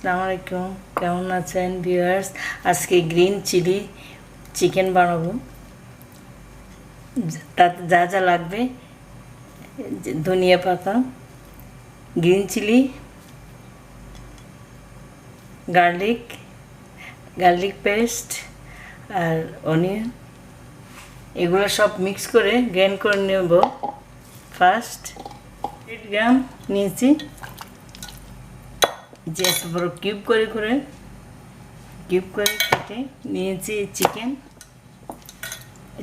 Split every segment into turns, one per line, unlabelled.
আসসালামু আলাইকুম, কেমন আছেন ভিউয়ার্স? আজকে গ্রিন চিলি চিকেন বানাবো। তাতে যা যা লাগবে: ধনিয়া পাতা, গ্রিন চিলি, গার্লিক পেস্ট আর অনিয়ন। এগুলো সব মিক্স করে গ্রাইন্ড করে নেব। ফার্স্ট 8 গ্রাম নিয়েছি, যে এত বড় কিউব করে কেটে নিয়েছি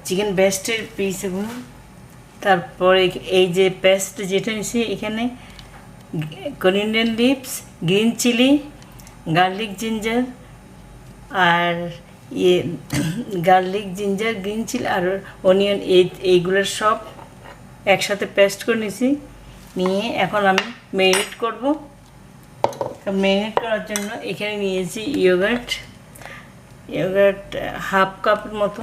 চিকেন ব্রেস্টের পিস এগুলো। তারপরে এই যে পেস্ট যেটা নিয়েছি, এখানে coriander leaves, green chilli, garlic ginger আর গ্রিন চিলি আর অনিয়ন, এইগুলোর সব একসাথে পেস্ট করে নিয়েছি। নিয়ে এখন আমি ম্যারিনেট করব। ম্যারিনেট করার জন্য এখানে নিয়েছি ইয়োগার্ট হাফ কাপের মতো,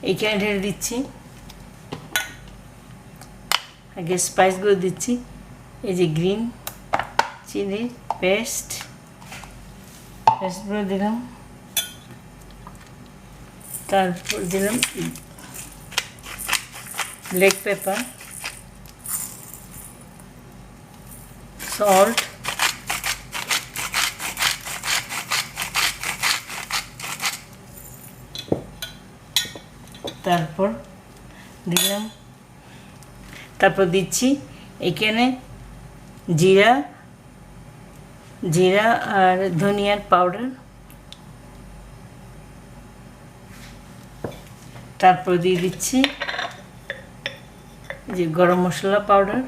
এইখানে ঢেলে দিচ্ছি। আগে স্পাইসগুলো দিচ্ছি। এই যে গ্রিন চিলি পেস্টগুলো দিলাম, তারপর দিলাম ব্ল্যাক পেপার, সল্ট, তারপর দিচ্ছি এখানে জিরা আর ধনিয়ার পাউডার। তারপর দিয়ে দিচ্ছি যে গরম মশলা পাউডার।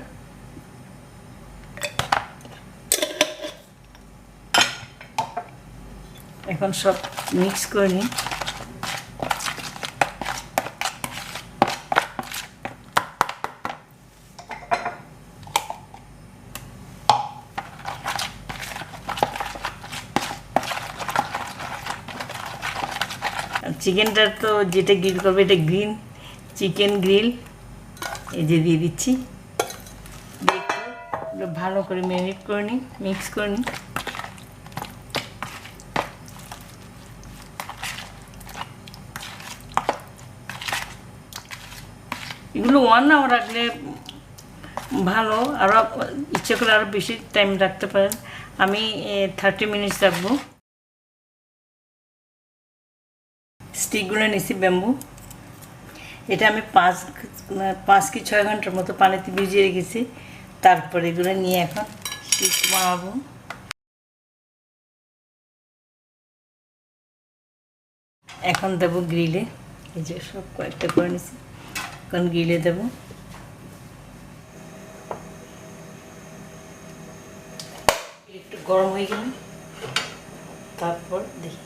এখন সব মিক্স করে নিই। চিকেনটা তো যেটা গ্রিল করবে, এটা গ্রিন চিকেন গ্রিল। এই যে দিয়ে দিচ্ছি, ভালো করে ম্যারিনেট করে নিই, মিক্স করে নিই। এগুলো 1 আওয়ার রাখলে ভালো, আরও ইচ্ছে করে আরও বেশি টাইম রাখতে পারেন। আমি 30 মিনিটস রাখবো। স্টিকগুলো নিয়েছি ব্যাম্বু। এটা আমি 5 কি 6 ঘন্টার মতো পানিতে ভিজিয়ে রেখেছি। তারপরে এগুলো নিয়ে এখন স্টিক বানাবো। এখন দেবো গ্রিলে। এই যে সব কয়েকটা করে নিয়েছি, এখন গ্রিলে দেবো। একটু গরম হয়ে গেলে তারপর দেখি।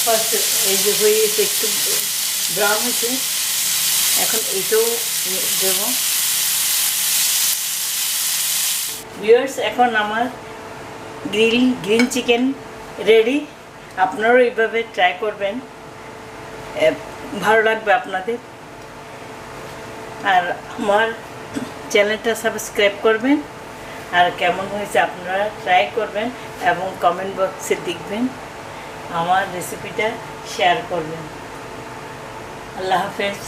ফার্স্ট এই যে হয়ে গেছে, একটু ব্রাউন হয়েছে, এখন এটাও দেব। ভিউয়ার্স, এখন আমার গ্রিন চিকেন রেডি। আপনারাও এইভাবে ট্রাই করবেন, ভালো লাগবে আপনাদের। আর আমার চ্যানেলটা সাবস্ক্রাইব করবেন, আর কেমন হয়েছে আপনারা ট্রাই করবেন এবং কমেন্ট বক্সে লিখবেন। আমার রেসিপিটা শেয়ার করবেন। আল্লাহ হাফেজ।